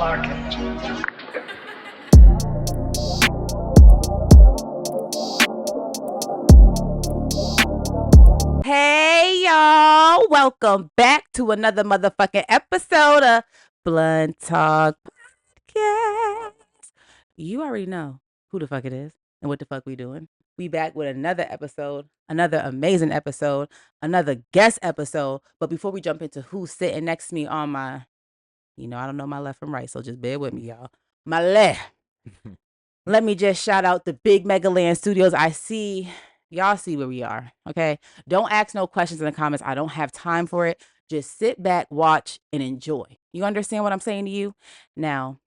Hey y'all, welcome back to another motherfucking episode of Blunt Talk Podcast. You already know who the fuck it is and what the fuck we doing. We back with another episode, another amazing episode, another guest episode. But before we jump into who's sitting next to me on my, I don't know my left from right, so just bear with me, y'all. My left. Let me just shout out the Big Megaland Studios. Y'all see where we are, okay? Don't ask no questions in the comments. I don't have time for it. Just sit back, watch, and enjoy. You understand what I'm saying to you? Now,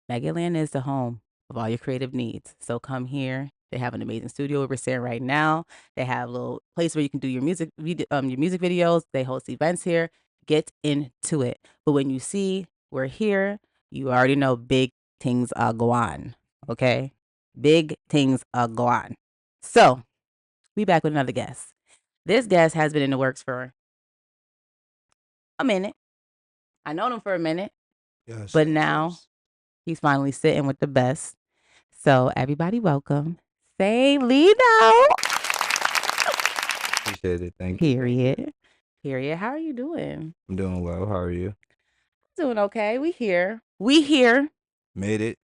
Megaland is the home of all your creative needs. So come here. They have an amazing studio where we're sitting right now. They have a little place where you can do your music videos. They host events here. Get into it. But when you see we're here, you already know big things are going, okay? Big things are going. So, we back with another guest. This guest has been in the works for a minute. I known him for a minute. Yes. But now he's finally sitting with the best. So, everybody welcome Saint Lino. Appreciate it. Thank you. Period. How are you doing? I'm doing well. How are you? Doing okay. We here. Made it.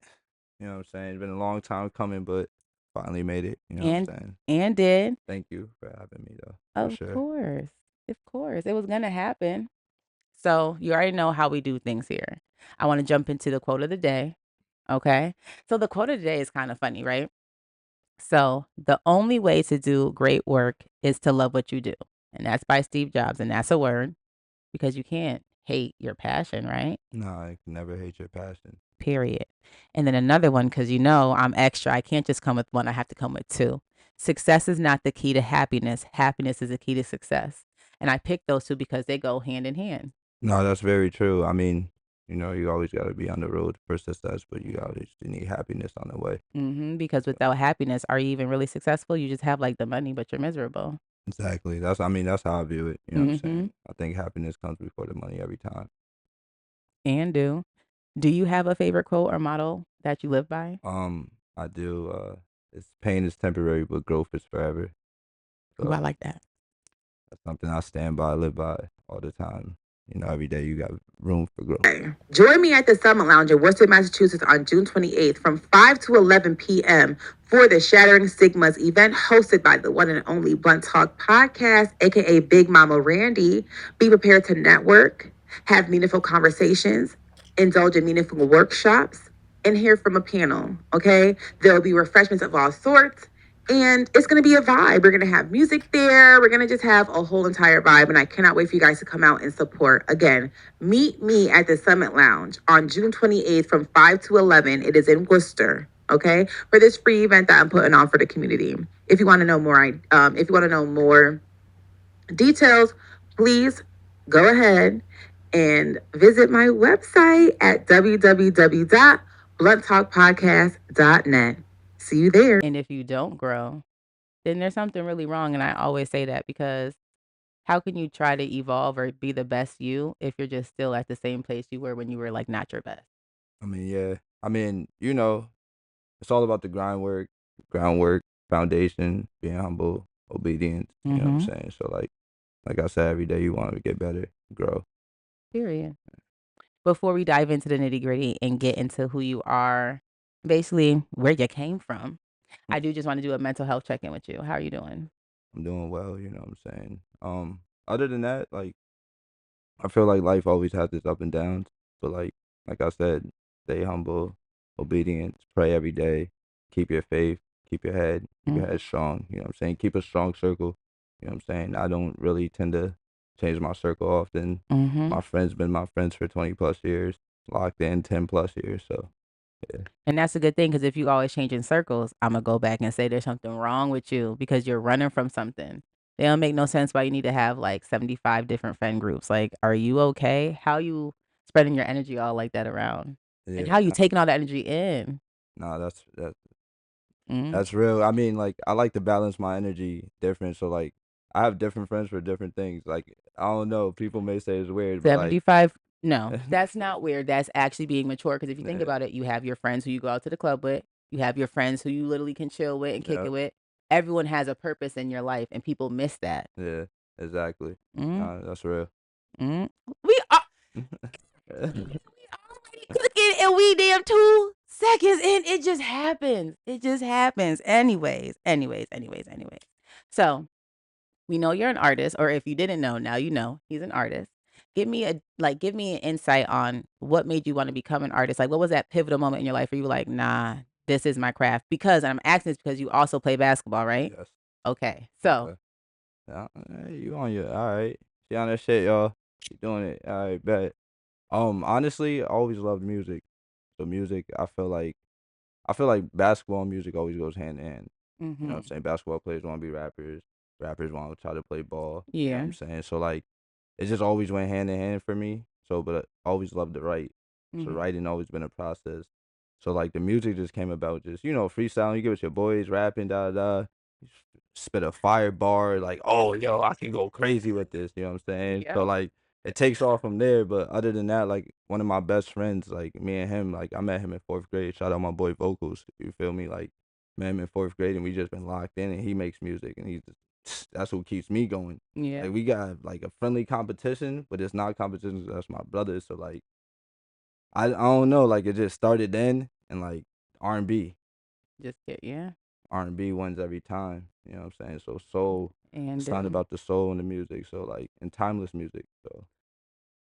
You know what I'm saying? It's been a long time coming, but finally made it. You know what I'm saying? And did. Thank you for having me, though. Of course. It was going to happen. So you already know how we do things here. I want to jump into the quote of the day. Okay. So the quote of the day is kind of funny, right? So the only way to do great work is to love what you do. And that's by Steve Jobs. And that's a word because you can't hate your passion, right? No, I can never hate your passion. Period. And then another one, because I'm extra. I can't just come with one. I have to come with two. Success is not the key to happiness. Happiness is the key to success. And I picked those two because they go hand in hand. No, that's very true. I mean, you always got to be on the road for success, but you always need happiness on the way. Because without happiness, are you even really successful? You just have like the money, but you're miserable. Exactly. That's how I view it. You know what I'm saying? I think happiness comes before the money every time. And do you have a favorite quote or motto that you live by? I do. It's pain is temporary, but growth is forever. So, I like that. That's something I stand by, live by all the time. Every day you got room for growth. Join me at the Summit Lounge in Worcester, Massachusetts on June 28th from 5 to 11 p.m. for the Shattering Stigmas event hosted by the one and only Blunt Talk Podcast, aka Big Mama Randy. Be prepared to network, have meaningful conversations, indulge in meaningful workshops, and hear from a panel, okay? There will be refreshments of all sorts. And it's going to be a vibe. We're going to have music there. We're going to just have a whole entire vibe. And I cannot wait for you guys to come out and support. Again, meet me at the Summit Lounge on June 28th from 5 to 11. It is in Worcester, okay? For this free event that I'm putting on for the community. If you want to know more, details, please go ahead and visit my website at www.blunttalkpodcast.net. See you there. And if you don't grow, then there's something really wrong. And I always say that because how can you try to evolve or be the best you if you're just still at the same place you were when you were like not your best? I mean, yeah. I mean, it's all about the groundwork, foundation, being humble, obedience. You know what I'm saying? So like I said, every day you want to get better, grow. Period. Before we dive into the nitty gritty and get into who you are, basically where you came from, I do just want to do a mental health check-in with you. How are you doing? I'm doing well, you know what I'm saying? Other than that, I feel like life always has its up and downs, but like I said, stay humble, obedience, pray every day, keep your faith, keep your head strong, you know what I'm saying? Keep a strong circle, you know what I'm saying? I don't really tend to change my circle often. My friends been my friends for 20 plus years, locked in 10 plus years, so yeah. And that's a good thing because if you always change in circles, I'm going to go back and say there's something wrong with you because you're running from something. They don't make no sense why you need to have like 75 different friend groups. Like, are you okay? How you spreading your energy all like that around? Yeah. And how you taking all that energy in? Nah, that's real. I mean, I like to balance my energy different. So I have different friends for different things. I don't know. People may say it's weird, but 75 No, that's not weird. That's actually being mature. Because if you think Yeah, about it, you have your friends who you go out to the club with, you have your friends who you literally can chill with and kick yeah, it with. Everyone has a purpose in your life, and people miss that. yeah, exactly. Mm, Nah, that's real. mm. We are we already cooking, and we damn 2 seconds in. It just happens. It just happens. Anyways. So we know you're an artist, or if you didn't know, now you know he's an artist. Give me an insight on what made you want to become an artist. Like, what was that pivotal moment in your life where you were like, nah, this is my craft? Because, and I'm asking this because you also play basketball, right? Yes. Okay. So, Okay. Yeah, hey, you on your all right. She on that shit, y'all. She doing it. All right, bet. Honestly, I always loved music. So music, I feel like basketball and music always goes hand in hand. You know what I'm mm-hmm. saying? Basketball players want to be rappers. Rappers want to try to play ball. You know what Yeah. I'm saying? So like, it just always went hand in hand for me. So, but I always loved to write. So Mm-hmm. writing always been a process. So like the music just came about just freestyling. You get with your boys, rapping, da da. Da. You spit a fire bar, like, oh yo, I can go crazy with this. You know what I'm saying? So Yep. like it takes off from there. But other than that, like one of my best friends, like me and him, like I met him in fourth grade. Shout out my boy Vocals. You feel me? Like met him in fourth grade, and we just been locked in. And he makes music, and he's just, that's what keeps me going. Yeah. Like we got like a friendly competition, but it's not competition 'cause that's my brother. So like I don't know, like it just started then and like R and B. Just get, yeah. R&B wins every time. You know what I'm saying? So soul, And it's not about the soul and the music. So like and timeless music. So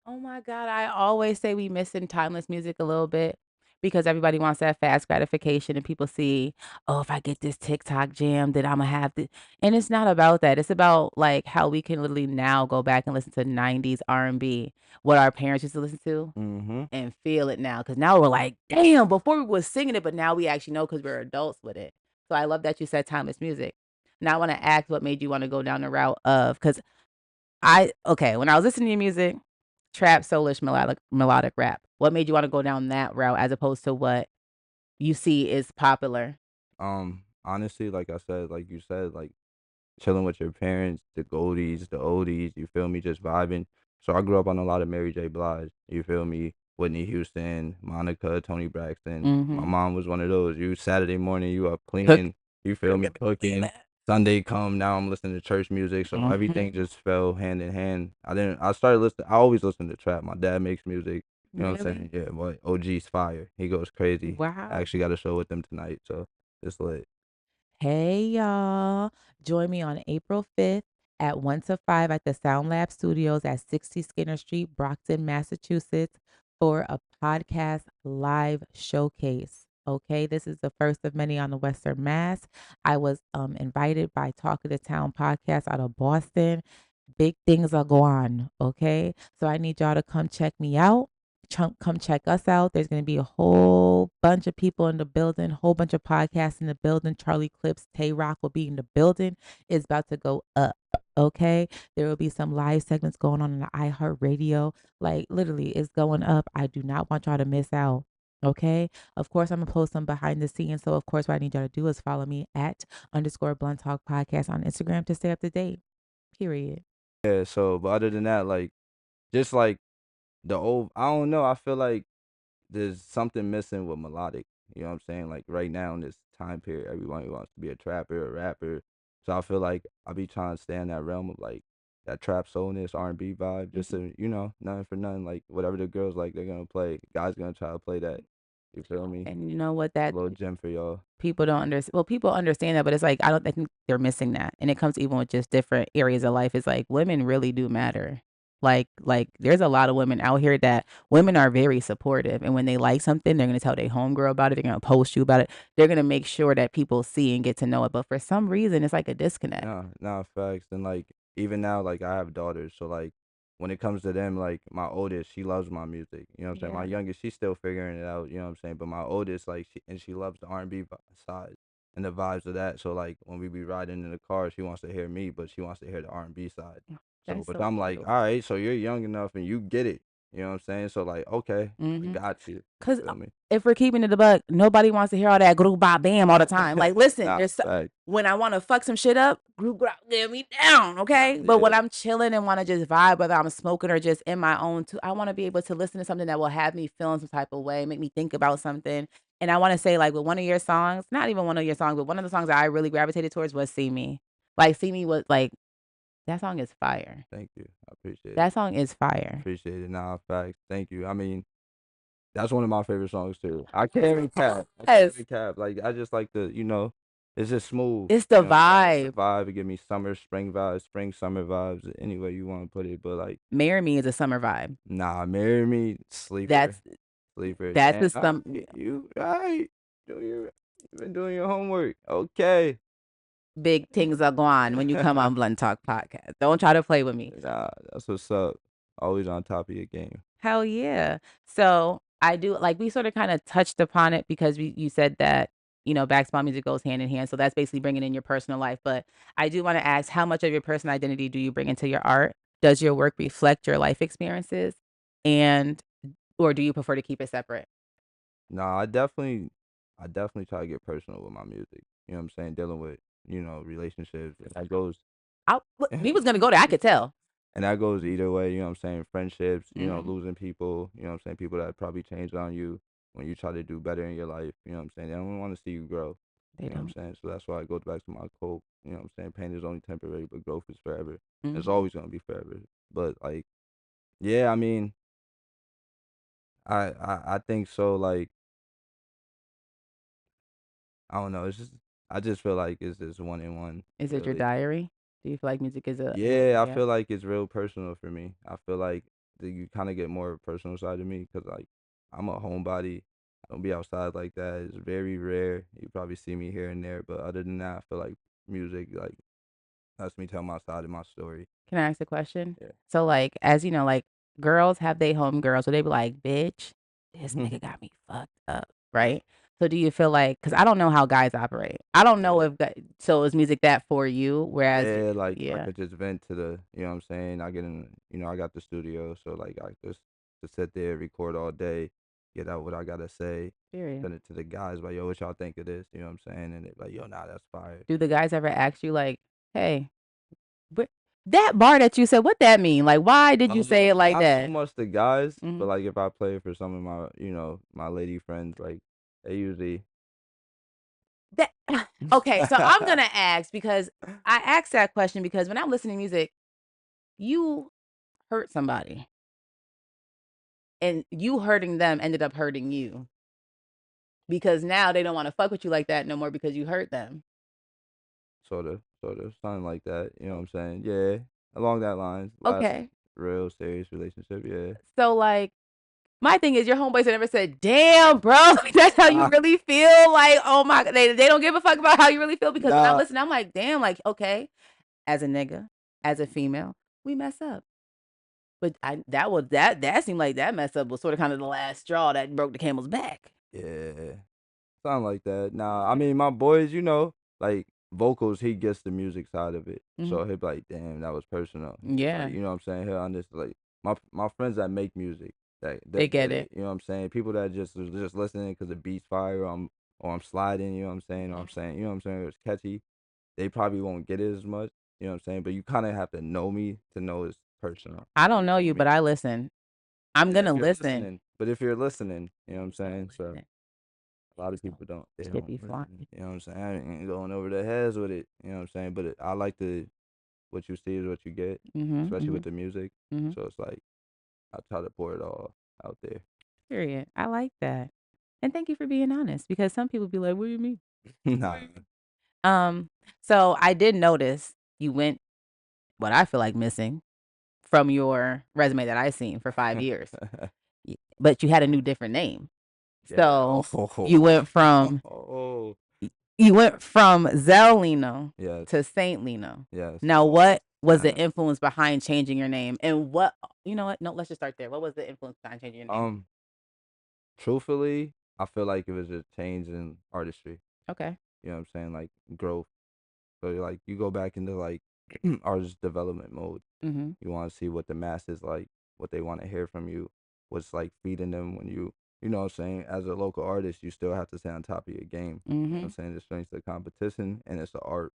oh my God, I always say we missing timeless music a little bit because everybody wants that fast gratification and people see, oh, if I get this TikTok jam, then I'm gonna have to. And it's not about that. It's about like how we can literally now go back and listen to 90s R&B, what our parents used to listen to mm-hmm. and feel it now. Cause now we're like, damn, before we was singing it, but now we actually know because we're adults with it. So I love that you said timeless music. Now I want to ask what made you want to go down the route of because okay, when I was listening to your music, trap, soulish, melodic rap. What made you wanna go down that route as opposed to what you see is popular? Honestly, like I said, like you said, like chilling with your parents, the goldies, the oldies, you feel me, just vibing. So I grew up on a lot of Mary J. Blige, you feel me, Whitney Houston, Monica, Tony Braxton. My Mhm. mom was one of those. You Saturday morning, you up Cook. cleaning, you feel me, cooking. Sunday come, now I'm listening to church music, so Mhm. everything just fell hand in hand. I started listening. I always listen to trap. My dad makes music. You know what I'm Really? saying? Yeah, boy, OG's fire. He goes crazy. I Wow. actually got a show with them tonight, so it's lit. Hey, y'all. Join me on April 5th at 1 to 5 at the Sound Lab Studios at 60 Skinner Street, Brockton, Massachusetts for a podcast live showcase. Okay, this is the first of many on the Western Mass. I was invited by Talk of the Town podcast out of Boston. Big things are going on. Okay, so I need y'all to come check me out. Come check us out. There's going to be a whole bunch of people in the building, whole bunch of podcasts in the building. Charlie Clips, Tay Rock will be in the building. It's about to go up. Okay. There will be some live segments going on in the iHeartRadio. Like literally, it's going up. I do not want y'all to miss out. Okay. Of course, I'm going to post some behind the scenes. So, of course, what I need y'all to do is follow me at _ Blunt Talk Podcast on Instagram to stay up to date. Period. Yeah, so but other than that, like just like the old I don't know, I feel like there's something missing with melodic. You know what I'm saying? Like right now in this time period, everyone wants to be a trapper, a rapper. So I feel like I be trying to stay in that realm of like that trap soulness, R&B vibe, just Mhm. to, nothing for nothing. Like whatever the girls like, they're gonna play. Guys gonna try to play that. You feel me? And you know what? A That little gem for y'all. people don't understand. Well, people understand that, but it's like I think they're missing that. And it comes even with just different areas of life. It's like women really do matter. Like there's a lot of women out here that women are very supportive. And when they like something, they're gonna tell their homegirl about it, they're gonna post you about it. They're gonna make sure that people see and get to know it. But for some reason it's like a disconnect. Nah, nah, facts. And like even now, like I have daughters, so like when it comes to them, like my oldest, she loves my music. You know what I'm saying? My Yeah. youngest, she's still figuring it out. You know what I'm saying? But my oldest, like, she loves the R&B side and the vibes of that. So like when we be riding in the car, she wants to hear me, but she wants to hear the R&B side. So, That's but so I'm like, all beautiful. right, so you're young enough and you get it. You know what I'm saying? So like, okay, I got you. Cause Feel me? if we're keeping it a buck, nobody wants to hear all that group bop bam all the time. Like, listen, Nah, there's fact. when I want to fuck some shit up, group grop, get me down, Nah, okay? But when yeah. I'm chilling and want to just vibe, whether I'm smoking or just in my own, I want to be able to listen to something that will have me feeling some type of way, make me think about something. And I want to say, like, with one of your songs, not even one of your songs, but one of the songs that I really gravitated towards was "See Me." Like, "See Me" was like that song is fire. Thank you. I appreciate it. That song is fire. Appreciate it. Nah, facts. Thank you. I mean, that's one of my favorite songs too. I can't even cap. I can't Yes, even cap. Like I just like the, it's just smooth. it's the You know what I'm saying? It's the vibe. vibe. It give me summer, spring vibes, spring, summer vibes, any way you want to put it. But like, "Marry Me" is a summer vibe. nah, marry me, sleeper, That's sleeper. that's Damn, the some you right. Do your, you been doing your homework. Okay. big things are gone when you come on Blunt Talk Podcast. Don't try to play with me. Nah, that's what's up. Always on top of your game. Hell yeah. So I do like we sort of kind of touched upon it because you said that basketball music goes hand in hand. So that's basically bringing in your personal life. But I do want to ask, how much of your personal identity do you bring into your art? Does your work reflect your life experiences, and or do you prefer to keep it separate? Nah, I definitely try to get personal with my music. You know what I'm saying? Dealing with, relationships. And that goes We was gonna go there. I could tell. and that goes either way, you know what I'm saying? Friendships, Mhm. losing people, you know what I'm saying? People that probably changed on you when you try to do better in your life, you know what I'm saying? They don't want to see you grow. They You know what I'm don't. saying? So that's why I go back to my quote, you know what I'm saying? Pain is only temporary, but growth is forever. It's Mhm. always gonna be forever. But like, yeah, I mean, I think so, like, I don't know. It's just I just feel like it's just one in one, Is it your really. diary? Do you feel like music is a Yeah, I yeah? feel like it's real personal for me. I feel like that you kind of get more personal side of me because like I'm a homebody. I don't be outside like that. It's very rare. You probably see me here and there, but other than that, I feel like music like lets me tell my side of my story. Can I ask a question? Yeah. So, like, as you know, like girls have they home girls, so they be like, "Bitch, this nigga got me fucked up," right? So, do you feel like? Because I don't know how guys operate. I don't know Yeah. if so is music that for you? Whereas, Yeah, like I yeah, could just vent to the, you know what I'm saying? I get in, I got the studio, so like I just sit there, record all day, get out what I gotta say, period. send it to the guys, like, yo, what y'all think of this? You know what I'm saying? And they like, yo, nah, that's fire. Do the guys ever ask you like, "Hey, what that bar that you said, what that mean? Like, why did you say it like Not so that?" much the guys, but Mhm. like if I play for some of my, my lady friends, like they usually That okay, so I'm gonna ask because I asked that question because when I'm listening to music, you hurt somebody. And you hurting them ended up hurting you because now they don't wanna fuck with you like that no more because you hurt them. sort of, something like that. You know what I'm saying? Yeah, along that lines, last Okay. real serious relationship, yeah. So, like, my thing is your homeboys have never said, "Damn, bro, like, that's how you Nah, really feel?" Like, oh my they don't give a fuck about how you really feel because when I'm nah, listening, I'm like, "Damn, like, okay, as a nigga, as a female, we mess up." But I that seemed like that mess up was sorta kinda the last straw that broke the camel's back. yeah. Something like that. Nah, I mean, my boys, like vocals, he gets the music side of it. Mhm. So he'll be like, damn, that was personal. Like, Yeah, you know what I'm saying? He'll understand. Like, my friends that make music, that they they get get it. it. You know what I'm saying? People that just listening because the beat's fire, or I'm sliding, you know what I'm saying? Or I'm saying, you know what I'm saying? It's catchy. They probably won't get it as much, you know what I'm saying? But you kind of have to know me to know it's personal. I don't You know feel you, me? but I listen. I'm Yeah, gonna if you're listen. listening. But if you're listening, you know what I'm I'm saying? So. listening. A lot of people don't. They Shit don't be flying. listen. You know what I'm saying? I ain't going over their heads with it. You know what I'm saying? But I like to. What you see is what you get, Mhm, especially with mhm, the music. mhm. So it's like I try to pour it all out there. Period. I like that. And thank you for being honest because some people be like, "What do you mean?" Nah. Um, so I did notice you went what I feel like missing from your resume that I seen for 5 years. But you had a new different name. Yeah. So you Oh. went from Oh. you went from Zell Lino Yes. to Saint Lino. Yes. Now, what was the influence behind changing your name? And what you know what? No, let's just start there. What was the influence behind changing your name? um. Truthfully, I feel like it was a change in artistry. Okay. You know what I'm saying? Like growth. So like you go back into like artist development mode. Mhm. You want to see what the masses like, what they want to hear from you. what's like feeding them when you know what I'm saying, as a local artist, you still have to stay on top of your game. You know what I'm Mhm. saying? The strength's the competition and it's the art.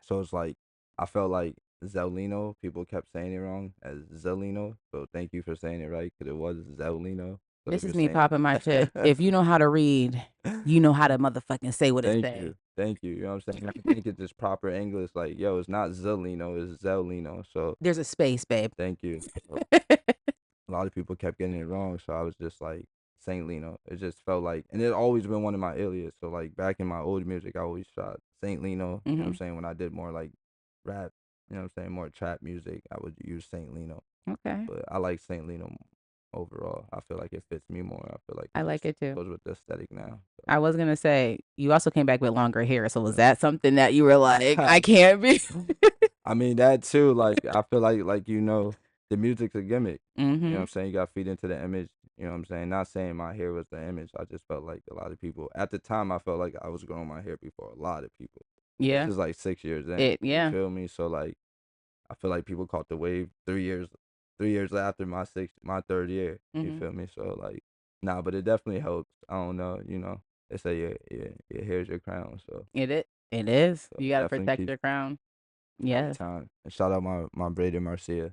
So it's like I felt like Zelino, people kept saying it wrong as Zelino. So thank you for saying it right because it was Zelino. So if This you're is me saying popping my chest. it, If you know how to read, you know how to motherfucking say what it thank say. you, thank you. You know what I'm saying? I think it's just proper English. Like yo, it's not Zelino, it's Zelino. So There's a space, babe. thank you. So, a lot of people kept getting it wrong, so I was just like Saint Lino. It just felt like, and it always been one of my alias. So like back in my old music, I always shot Saint Lino. You know what I'm Mhm. saying? When I did more like rap, you know what I'm saying, more trap music, I would use Saint Lino. Okay. But I like Saint Lino overall. I feel like it fits me more. I feel like I it like just it too. goes with the aesthetic now. I was gonna say you also came back with longer hair, so was that something that you were like, So. I can't be? I mean that too. Like I feel like the music's a gimmick. You know what I'm Mhm. saying? You got to feed into the image. You know what I'm saying? Not saying my hair was the image. I just felt like a lot of people at the time. I felt like I was growing my hair before a lot of people. This Yeah. is like 6 years in. You Yeah. feel me? So like I feel like people caught the wave 3 years after my third year. You Mhm. feel me? So like nah, but it definitely helps. I don't know. You know, they say your hair's your crown. So It is. so You got to definitely protect keep your crown. every Yes. time. And shout out my braider Marcia.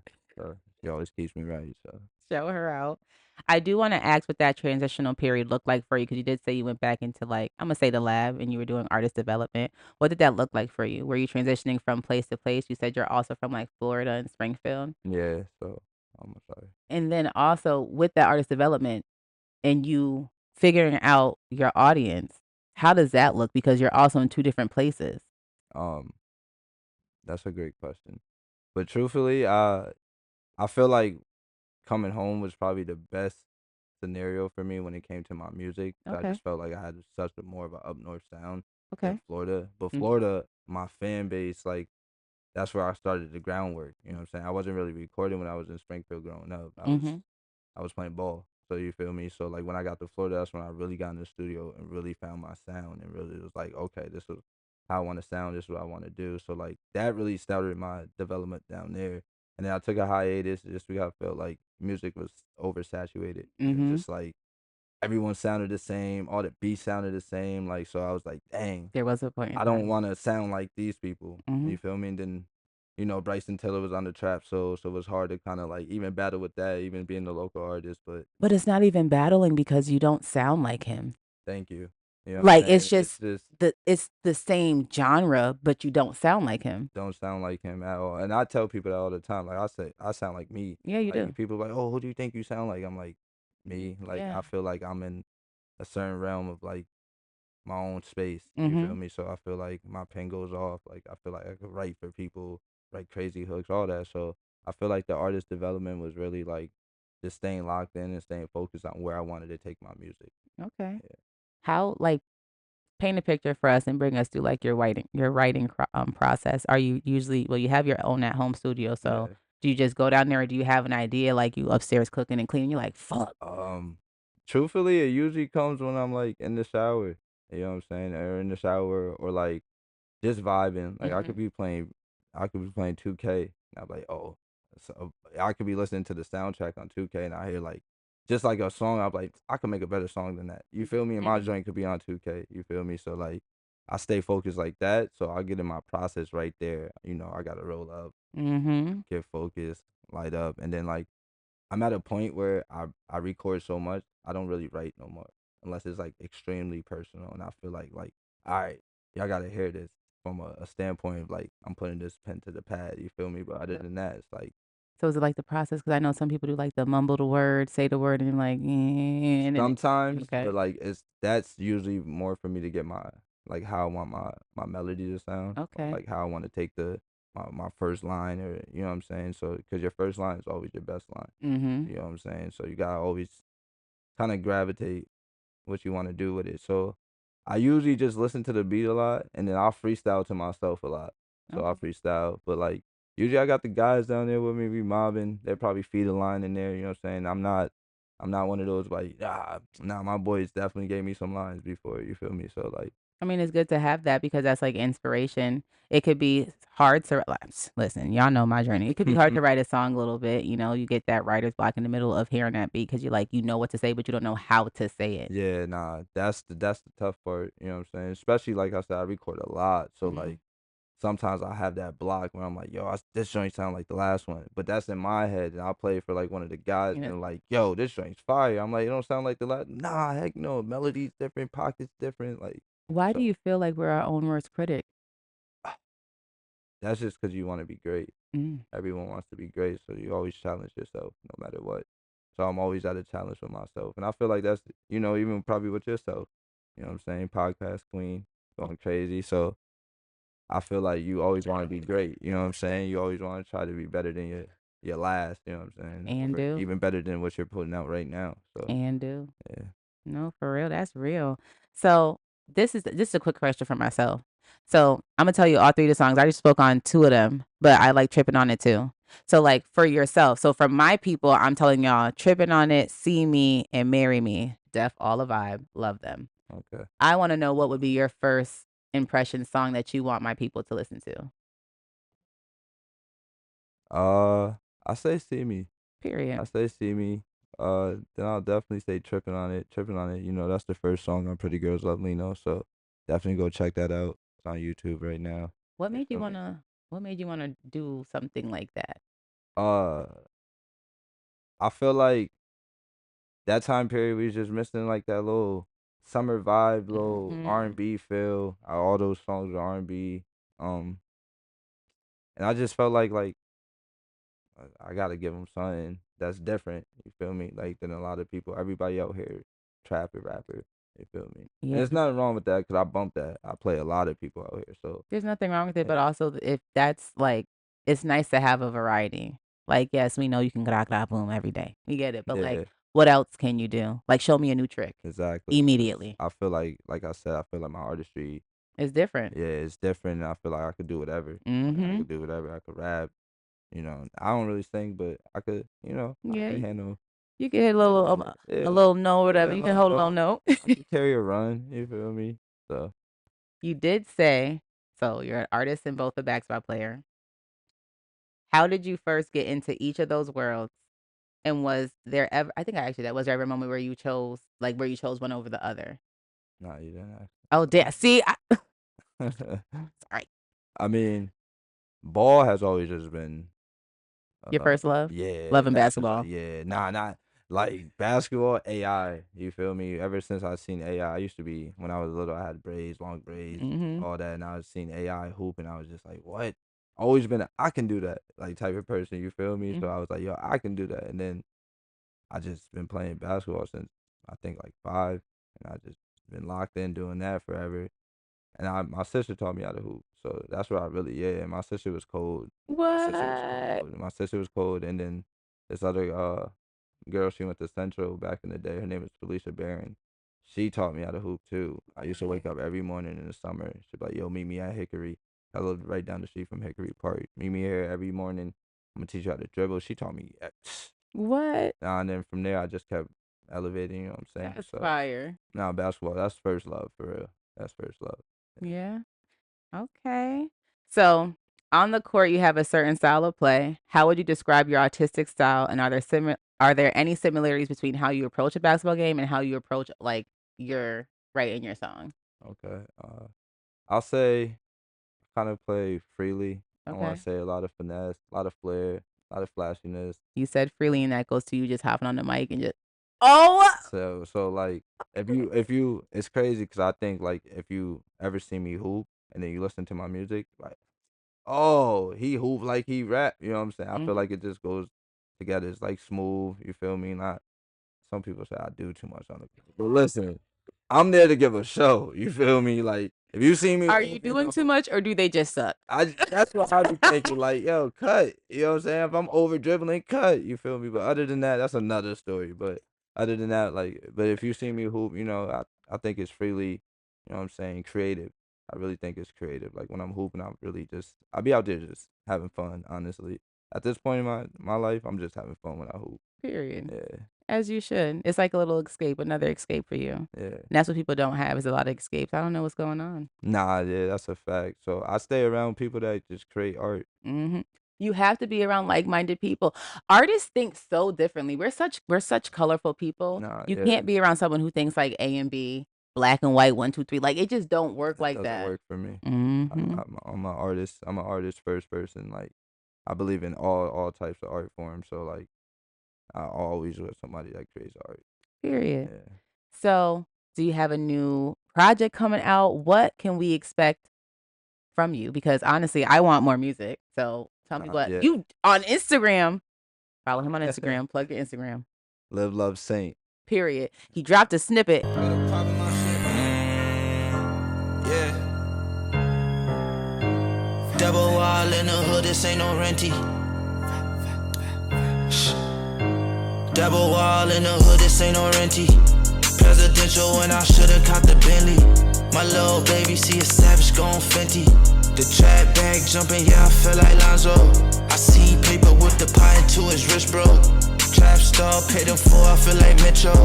She always keeps me right. So Show her out. I do want to ask what that transitional period looked like for you because you did say you went back into like I'm gonna say the lab and you were doing artist development. What did that look like for you? Were you transitioning from place to place? You said you're also from like Florida and Springfield. yeah. So I'm sorry. And then also with that artist development and you figuring out your audience, how does that look? Because you're also in two different places. Um, that's a great question. But truthfully, I feel like coming home was probably the best scenario for me when it came to my music. I Okay. just felt like I had such a more of an up north sound than Okay. Florida. But Mm. Florida, my fan base, like that's where I started the groundwork. You know what I'm saying? I wasn't really recording when I was in Springfield growing up. Mhm. I was playing ball. So you feel me? So like when I got to Florida, that's when I really got in the studio and really found my sound and really was like, okay, this is how I want to sound. This is what I want to do. So like that really started my development down there. And then I took a hiatus just because I felt like music was oversaturated and Mhm. just like everyone sounded the same, all the beats sounded the same. Like so, I was like, dang, There was a point in I don't time. want to sound like these people. You Mhm. feel me? And then, Bryson Tiller was on the trap, so it was hard to kind of like even battle with that, even being the local artist. But But it's not even battling because you don't sound like him. thank you. You know what I'm Like, it's saying? It's just just it's the same genre, but you don't sound like him. don't sound like him at all. And I tell people that all the time. Like I say, I sound like me. Yeah, you Like do. people like, oh, who do you think you sound like? I'm like me. Like Yeah. I feel like I'm in a certain realm of like my own space. You feel Mhm. me? So I feel like my pen goes off. Like I feel like I could write for people, write crazy hooks, all that. So I feel like the artist development was really like just staying locked in and staying focused on where I wanted to take my music. Okay. Yeah. How like paint a picture for us and bring us through like your writing process. Are you usually well, you have your own at home studio, so Yeah. do you just go down there or do you have an idea like you upstairs cooking and cleaning? You're like, fuck. Um, truthfully, it usually comes when I'm like in the shower. You know what I'm saying? Or in the shower, or like just vibing. Like Mhm. I could be playing 2K, and I'm like, oh, so I could be listening to the soundtrack on 2K, and I hear like just like a song. I'm like, I could make a better song than that. You feel me? And my Mhm. joint could be on 2K. You feel me? So like, I stay focused like that. So I get in my process right there. I gotta roll up, Mhm. get focused, light up, and then like I'm at a point where I record so much, I don't really write no more unless it's like extremely personal, and I feel like all right, y'all gotta hear this from a standpoint of like I'm putting this pen to the pad. You feel me? But other than that, it's like So is it like the process? Because I know some people do like the mumble the word, say the word, and then like, and then sometimes, but okay, like that's usually more for me to get my like how I want my melody to sound, or okay, like how I want to take my first line, or you know what I'm saying. So because your first line is always your best line. mhm, You know what I'm saying. So you gotta always kind of gravitate what you want to do with it. So I usually just listen to the beat a lot and then I'll freestyle to myself a lot. So I'll okay, freestyle. But like usually I got the guys down there with me, we mobbing. They probably feed a line in there, you know what I'm saying? I'm not one of those like, nah, my boys definitely gave me some lines before, you feel me? So like I mean, it's good to have that because that's like inspiration. It could be hard to listen. Y'all know my journey. It could be hard to write a song a little bit. You know, you get that writer's block in the middle of hearing that beat because you know what to say, but you don't know how to say it. Yeah, nah, that's the tough part. You know what I'm saying? Especially like I said, I record a lot, so Mhm. like sometimes I have that block when I'm like, yo, this joint sound like the last one, but that's in my head, and I'll play it for like one of the guys, You and know, they're like, yo, this joint's fire. I'm like, it don't sound like the last. Nah, heck no, melody's different, pockets different, like why do so. you feel like we're our own worst critic? That's just because you want to be great. Mm. Everyone wants to be great, so you always challenge yourself no matter what. So I'm always at a challenge with myself, and I feel like that's even probably with yourself. You know what I'm saying? Podcast queen, going crazy. So I feel like you always want to be great. You know what I'm saying? You always want to try to be better than your last. You know what I'm saying? And Or do. even better than what you're putting out right now. So And do. yeah. No, for real, that's real. So this is a quick question for myself. So I'm gonna tell you all three of the songs. I just spoke on two of them, but I like tripping on it too. So like for yourself. So for my people, I'm telling y'all, tripping on it, see me and marry me. Def all a vibe. Love them. Okay. I want to know what would be your first impression song that you want my people to listen to. Uh, I say see me. I Period. say see me. Then I'll definitely say tripping on it. Tripping on it. That's the first song on Pretty Girls Love Lino. So definitely go check that out. It's on YouTube right now. What You made you feel me? wanna what made you wanna do something like that? Uh, I feel like that time period we was just missing like that little summer vibe, little Hmm. R&B feel. All those songs were R&B. Um, and I just felt like I gotta give them something that's different. You feel me? Like than a lot of people. Everybody out here, trapper, rapper. You feel me? And Yeah. there's nothing wrong with that because I bump that. I play a lot of people out here. So There's nothing wrong with it, yeah, but also if that's like it's nice to have a variety. Like, yes, we know you can gra gra boom every day. We get it. But like, yeah, what else can you do? Like show me a new trick exactly. Because immediately. I feel like I said, I feel like my artistry, It's different. yeah, it's different. And I feel like I could do whatever. Like I Mm-hmm. could do whatever. I could rap. I don't really sing, but I could. I Yeah. could handle. You can hit Yeah, a little note, whatever. yeah, You can hold a little note. I can carry a run. You feel me? So You did say so you're an artist and both a basketball player. How did you first get into each of those worlds? And was there ever I think I asked you that. Was there ever a moment where you chose one over the other? nah, you didn't Oh, damn. See, ask me that. sorry. I mean, ball has always just been, Your first love? yeah, Loving that's just basketball. yeah, nah, not like basketball, AI. You feel me? Ever since I seen AI, I used to be when I was little. I had braids, long braids, Mhm. all that, and I was seeing AI hoop, and I was just like, what? Always been, I can do that, like type of person. You feel me? So Mhm. I was like, yo, I can do that, and then I just been playing basketball since I think like 5, and I just been locked in doing that forever. And my sister taught me how to hoop, so that's where I really yeah. My sister was cold. My sister was What? cold. My sister was cold, and then this other girl, she went to Central back in the day. Her name was Felicia Barron. She taught me how to hoop too. I used to wake up every morning in the summer. She'd be like, "Yo, meet me at Hickory." I lived right down the street from Hickory Park. Meet me here every morning. I'm gonna teach you how to dribble. She taught me, What? and then from there I just kept elevating. You know what I'm saying? That's So fire. now basketball, that's first love for real. That's first love. Yeah. Okay. So, on the court, you have a certain style of play. How would you describe your artistic style, and are there any similarities between how you approach a basketball game and how you approach like your writing your song? Okay. I'll say kind of play freely. I want Okay. to say a lot of finesse, a lot of flair, a lot of flashiness. You said Yeah. freely, and that goes to you just hopping on the mic and just oh. So like if you it's crazy because I think like if you ever see me hoop and then you listen to my music like oh he hoop like he rap, you know what I'm saying? I feel Mhm. like it just goes together. It's like smooth. You feel me? Not some people say I do too much on the but listen, I'm there to give a show. You feel me? Like if you see me Are you hoop, doing too much, or do they just suck? that's what I be thinking. Like, yo, cut. You know what I'm saying? If I'm over dribbling, cut. You feel me? But other than that, that's another story. But other than that, like, but if you see me hoop, I think it's freely. You know what I'm saying? Creative. I really think it's creative. Like when I'm hooping, I be out there just having fun. Honestly, at this point in my life, I'm just having fun when I hoop. Period. Yeah. As you should. It's like a little escape, another escape for you. Yeah. And that's what people don't have is a lot of escapes. I don't know what's going on. Nah, yeah, that's a fact. So I stay around people that just create art. hmm You have to be around like-minded people. Artists think so differently. We're such colorful people. Nah, You yeah, can't be around someone who thinks like A and B, black and white, 1, 2, 3. Like it just don't work that like doesn't that. work for me. hmm I'm an artist. I'm an artist first person. Like I believe in all types of art forms. So like I always with somebody that creates art. Period. Yeah. So, do you have a new project coming out? What can we expect from you? Because honestly, I want more music. So, tell me what Yeah. you on Instagram. Follow him on Instagram. Plug your Instagram. Live, love, saint. Period. He dropped a snippet. Yeah. Double wall in the hood, this ain't no renty. Double wall in the hood, this ain't no renty. Presidential when I should've caught the Bentley. My little baby see a savage gon' Fenty. The trap bag jumping, yeah, I feel like Lonzo. I seen paper with the pie into his wrist, bro. Trap star, paid him for, I feel like Metro.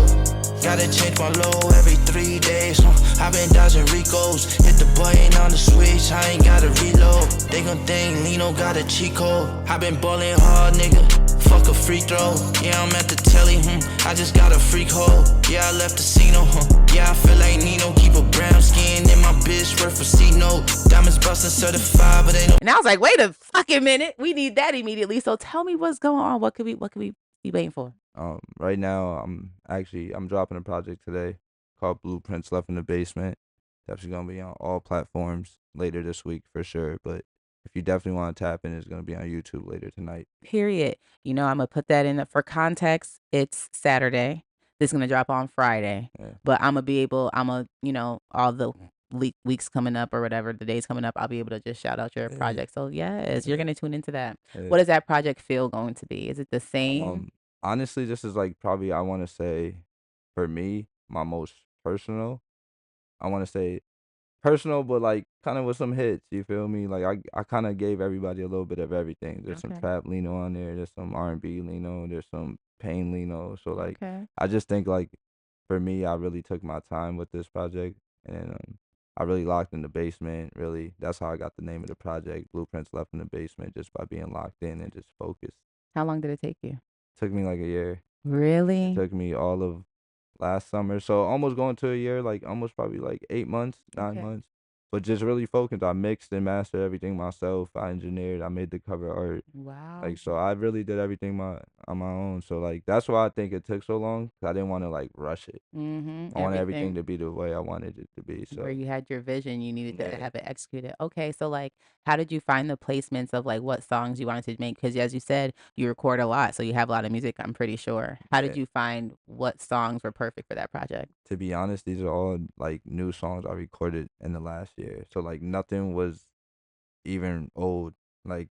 Gotta change my low every 3 days. I been dodging Ricos. Hit the button on the switch, I ain't gotta reload. They gon' think Lino got a cheat code. I been ballin' hard, nigga. Fuck a free throw. Yeah, I'm at the telly, I just got a freak hole. Yeah, I left the casino, Yeah, I feel like Nino. Keep a brown skin in my bitch, worth for C-no. Diamonds bustin' certified, but ain't no. And I was like, wait a fucking minute. We need that immediately. So tell me what's going on. What could we be waiting for? Right now I'm dropping a project today called Blueprints Left in the Basement. Definitely gonna be on all platforms later this week for sure. But if you definitely want to tap in, it's gonna be on YouTube later tonight. Period. I'm gonna put that in for context. It's Saturday. This is gonna drop on Friday. Yeah. But I'm gonna, all the weeks coming up or whatever, the days coming up, I'll be able to just shout out your project. So yes, you're gonna tune into that. Yeah. What does that project feel going to be? Is it the same? Honestly, this is like probably I want to say, for me, my most personal. I want to say personal, but like kind of with some hits. You feel me? Like I kind of gave everybody a little bit of everything. There's some Okay. trap Lino on there. There's some R&B Lino. There's some pain Lino. So like Okay. I just think like for me, I really took my time with this project, and I really locked in the basement. Really, that's how I got the name of the project, Blueprints Left in the Basement, just by being locked in and just focused. How long did it take you? Took me like a year. It Really? took me all of last summer, so almost going to a year, like almost probably like 8 months, 9 months. But just really focused. I mixed and mastered everything myself. I engineered. I made the cover art. Wow. Like so, I really did everything on my own. So like that's why I think it took so long. 'Cause I didn't want to like rush it. I wanted everything to be the way I wanted it to be. So where you had your vision, you needed to Yeah. have it executed. Okay, so like, how did you find the placements of like what songs you wanted to make? Because as you said, you record a lot, so you have a lot of music. I'm pretty sure. How did Yeah. you find what songs were perfect for that project? To be honest, these are all like new songs I recorded in the last year. So like nothing was even old. Like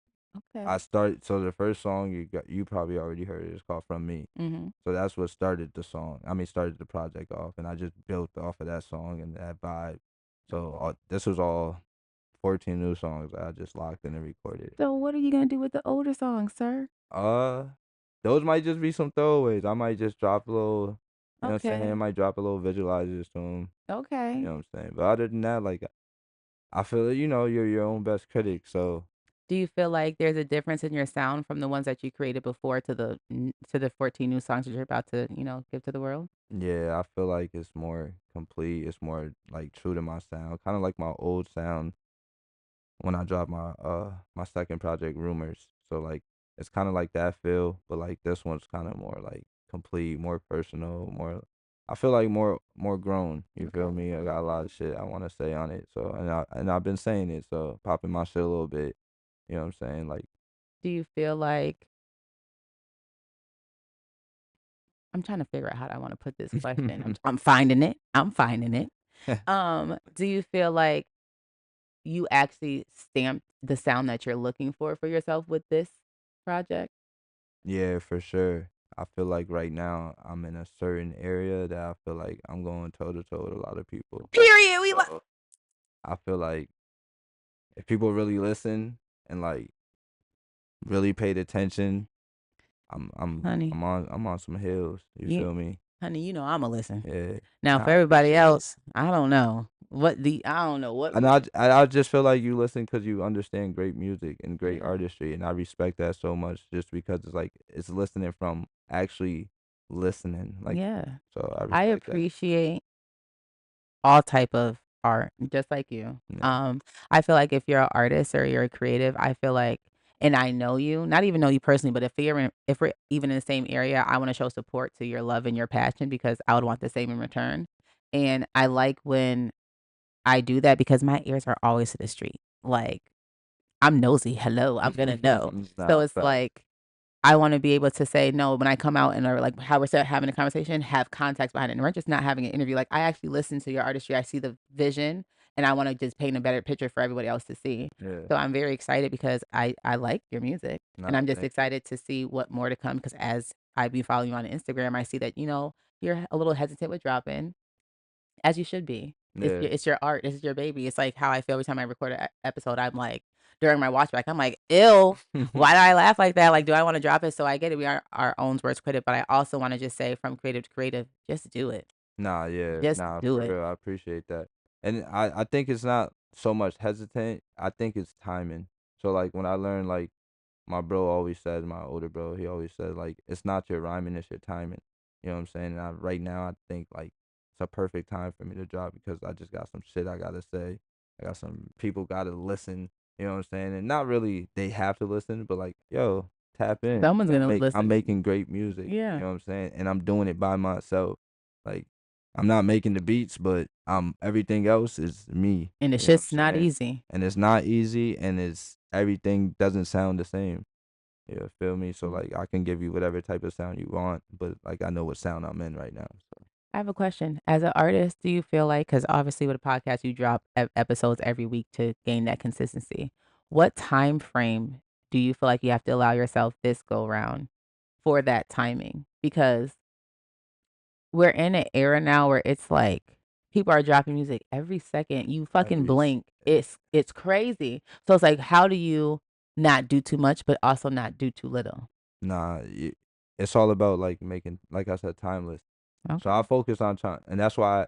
Okay. so the first song you probably already heard it. It's called From Me. Mm-hmm. So that's what started the song. Started the project off, and I just built off of that song and that vibe. So this was all 14 new songs that I just locked in and recorded. So what are you gonna do with the older songs, sir? Those might just be some throwaways. I might just drop a little, you know what I'm saying? I Okay. might drop a little visualizers to them. Okay. You know what I'm saying? But other than that, like I feel you're your own best critic. So Do you feel like there's a difference in your sound from the ones that you created before to the 14 new songs that you're about to, give to the world? yeah, I feel like it's more complete. It's more like true to my sound, kind of like my old sound when I dropped my second project, Rumors. So like it's kind of like that feel, but like this one's kind of more like complete, more personal, more. I feel like more grown. You feel Okay. me? I got a lot of shit I want to say on it. So I've been saying it. So popping my shit a little bit. You know what I'm saying? Like Do you feel like I'm trying to figure out how I want to put this question. I'm finding it. I'm finding it. Do you feel like you actually stamped the sound that you're looking for yourself with this project? yeah, for sure. I feel like right now I'm in a certain area that I feel like I'm going toe to toe with a lot of people. Period. So I feel like if people really listen and like really paid attention, Honey, I'm on some hills. You you feel me? honey, I'ma listen. Yeah. Now for I everybody appreciate it. else, I don't know. I don't know what And I just feel like you listen because you understand great music and great Yeah. artistry, and I respect that so much just because it's like it's listening from actually listening, like, Yeah. so I I respect that. appreciate all type of art, just like you. Yeah, I feel like if you're an artist or you're a creative, I feel like, and I know you, not even know you personally, but if we're even in the same area, I want to show support to your love and your passion because I would want the same in return. And I like when I do that because my ears are always to the street. Like I'm nosy. Hello, I'm gonna know. So nah, it's fact. like I wanna be able to say no when I come out and or like how we're having a conversation, have context behind it. And we're just not having an interview. Like I actually listen to your artistry. I see the vision and I wanna just paint a better picture for everybody else to see. Yeah, So I'm very excited because I like your music and nah, I'm just thank you. excited to see what more to come because as I be following you on Instagram, I see that, you're a little hesitant with dropping. As you should be. Yeah, It's your art, this is your baby. It's like how I feel every time I record an episode, I'm like during my watch back, I'm like, "Ew, why did I laugh like that? Like, do I wanna drop it?" So I get it, we are our own worst critic, but I also wanna just say from creative to creative, just do it. nah, yeah, Just nah, do for it. real, I appreciate that. And I think it's not so much hesitant. I think it's timing. So like when I learned like my bro always said, my older bro, he always said like it's not your rhyming, it's your timing. You know what I'm saying? And right now I think like it's a perfect time for me to drop because I just got some shit I gotta say. I got some people gotta listen. You know what I'm saying? And not really they have to listen, but like, yo, tap in. Someone's gonna I'm listen. making great music. You Yeah, know what I'm saying? And I'm doing it by myself. Like I'm not making the beats, but everything else is me. and the You know what shit's I'm not saying? easy. And it's not easy, and it's everything doesn't sound the same. Yeah, feel me? So Mm. like I can give you whatever type of sound you want, but like I know what sound I'm in right now. So I have a question. As an artist, do you feel like, because obviously with a podcast, you drop episodes every week to gain that consistency. What time frame do you feel like you have to allow yourself this go round for that timing? Because we're in an era now where it's like people are dropping music every second. You fucking blink. It's crazy. So it's like, how do you not do too much, but also not do too little? nah, it's all about like making, like I said, timeless. So I Okay. focus on trying, and that's why.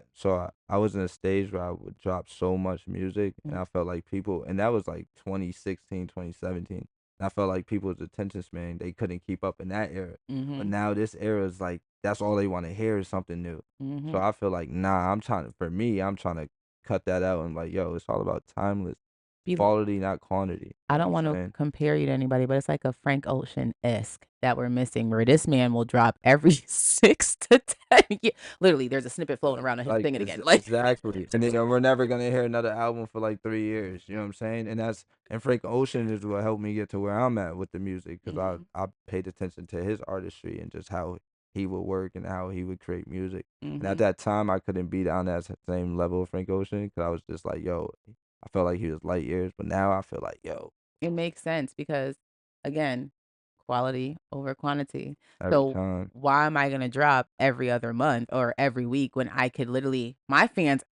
I was in a stage where I would drop so much music, and Mm, I felt like people, and that was like 2016, 2017. And I felt like people's attention span they couldn't keep up in that era. But mhm. now this era is like that's all they want to hear is something new. So Mhm. I feel like nah, I'm trying to cut that out and like yo, it's all about timeless Be quality, not quantity. You I know what don't I'm want to saying? compare you to anybody, but it's like a Frank Ocean-esque that we're missing, where this man will drop every 6 to 10 years. Literally, there's a snippet floating around of him Like singing again. Like, exactly, and then we're never gonna hear another album for like 3 years. You know what I'm saying? And Frank Ocean is what helped me get to where I'm at with the music because mhm, I paid attention to his artistry and just how he would work and how he would create music. And at mhm. that time, I couldn't be on that same level of Frank Ocean because I was just like, yo, I felt like he was light years, but now I feel like, yo, It makes sense because, again, quality over quantity. every So time. why am I gonna drop every other month or every week when I could literally my fans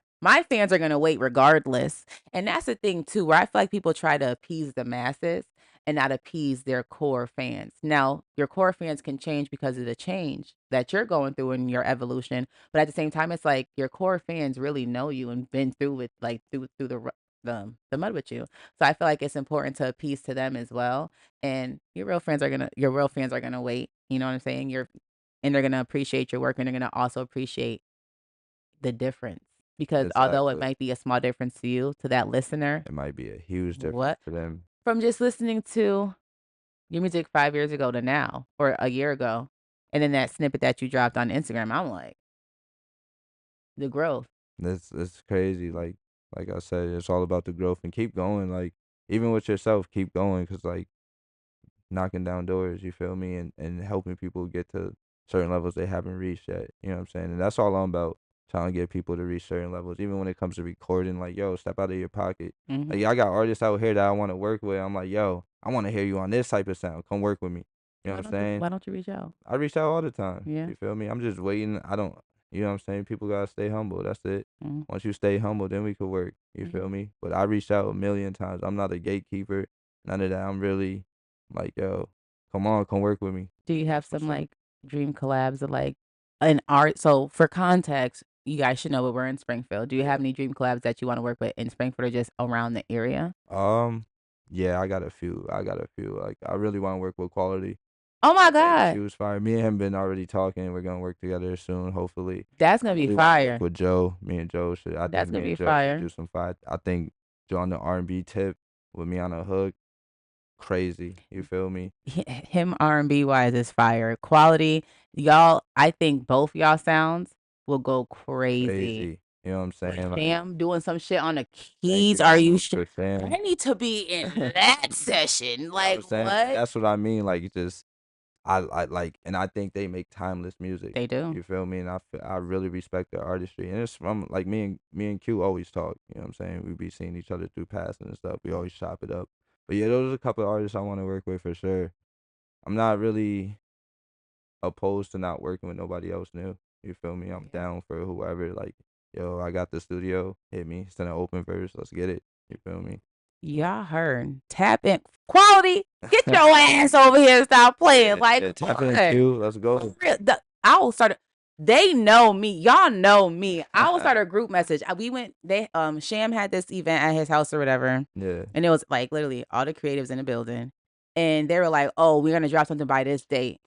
are gonna wait regardless. And that's the thing too, where I feel like people try to appease the masses and not appease their core fans. Now, your core fans can change because of the change that you're going through in your evolution, but at the same time, it's like your core fans really know you and been through with like through the mud with you. So I feel like it's important to appease to them as well. And your real fans are gonna wait. You know what I'm saying? And they're gonna appreciate your work and they're gonna also appreciate the difference. Because although it Exactly. might be a small difference to you, to that listener, It might be a huge difference what? for them. From just listening to your music 5 years ago to now, or a year ago, and then that snippet that you dropped on Instagram, I'm like, the growth. It's crazy. Like I said, it's all about the growth and keep going. Like even with yourself, keep going because like knocking down doors, you feel me, and helping people get to certain levels they haven't reached yet. You know what I'm saying? And that's all I'm about, trying to get people to reach certain levels. Even when it comes to recording, like yo, step out of your pocket. Like Mhm. I got artists out here that I want to work with. I'm like, yo, I want to hear you on this type of sound. Come work with me. You know what I'm saying? Why don't you reach out? I reach out all the time. Yeah. You feel me? I'm just waiting. I don't, you know what I'm saying? People gotta stay humble. That's it. Mhm. Once you stay humble, then we could work. You feel Mhm. me? But I reached out a million times. I'm not a gatekeeper. None of that. I'm really like, yo, come work with me. Do you have some sure. like dream collabs of like an art? So for context, you guys should know that we're in Springfield. Do you have any dream collabs that you want to work with in Springfield or just around the area? Yeah, I got a few. Like, I really want to work with Quality. Oh my I think God, she was fire. Me and him been already talking. We're gonna work together soon, hopefully. that's gonna be Really wanna work fire. with Joe. Me and Joe should. I That's think gonna me be and Joe should fire. do some fire. I think Joe on the R&B tip with me on a hook, crazy. You feel me? Him R&B wise is fire. Quality, y'all. I think both y'all sounds will go crazy. Crazy. You know what I'm saying? Like, Sam doing some shit on the thank keys. you Are so you much sure? for saying. I need to be in that session. You know what Like I'm saying? what? That's what I mean. Like, just I like, and I think they make timeless music. They do. You feel me? And I really respect their artistry. And it's from like me and Q always talk. You know what I'm saying? We be seeing each other through passing and stuff. We always chop it up. But yeah, those are a couple of artists I want to work with for sure. I'm not really opposed to not working with nobody else new. You feel me? I'm down for whoever. Like, yo, I got the studio. Hit me. Send an open verse. Let's get it. You feel me? Y'all heard. Tap in. Quality. Get your ass over here and stop playing. Like tap in what? Q. Let's go. I will start. They know me. Y'all know me. I will start a group message. We went. Sham had this event at his house or whatever, Yeah. and it was like literally all the creatives in the building, and they were like, "Oh, we're gonna drop something by this date."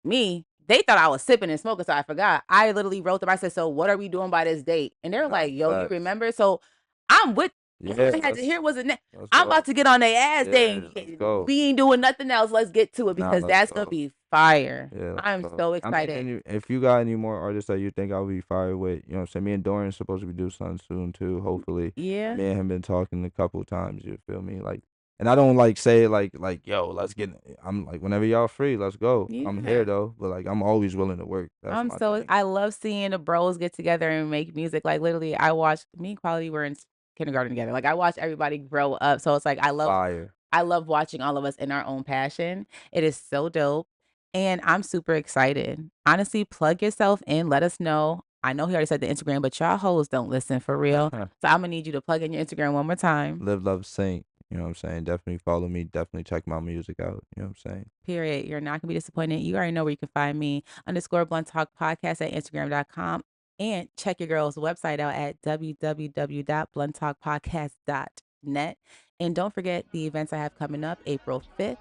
They thought I was sipping and smoking, so I forgot. I literally wrote them. I said, "So what are we doing by this date?" And they were like, "Yo, you facts. remember?" So I'm with. Yeah. I had to hear was it. Let's I'm go. about to get on their ass. Yeah, let's go. We ain't doing nothing else. Let's get to it Nah, because let's that's go. gonna be fire. Yeah, let's I'm go. so I mean, excited. if you got any more artists that you think I'll be fired with, you know what I'm saying? Me and Dorian's supposed to be do something soon too, hopefully. Yeah. Me and him been talking a couple times, you feel me? Like, and I don't like say like yo, let's get. I'm like, whenever y'all free, let's go. I'm Yeah. here though, but like I'm always willing to work. That's I'm my so thing. I love seeing the bros get together and make music. Like literally, I watched me and Quality were in kindergarten together. Like I watched everybody grow up. So it's like I love watching all of us in our own passion. It is so dope. And I'm super excited. Honestly, plug yourself in. Let us know. I know he already said the Instagram, but y'all hoes don't listen for real. So I'm gonna need you to plug in your Instagram one more time. Live, love, sing. You know what I'm saying? Definitely follow me. Definitely check my music out. You know what I'm saying? Period. You're not gonna be disappointed. You already know where you can find me _Blunt Talk Podcast at Instagram.com. And check your girl's website out at www.blunttalkpodcast.net. And don't forget the events I have coming up April 5th,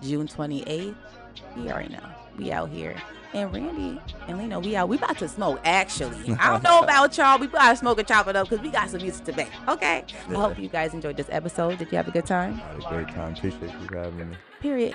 June 28th. You already know. We out here. And Randy and Lino, we out. We about to smoke, actually. I don't know about y'all. We about to smoke and chop it up because we got some music to make. Okay? Yeah. I hope you guys enjoyed this episode. Did you have a good time? I had a great time. Appreciate you for having me. Period.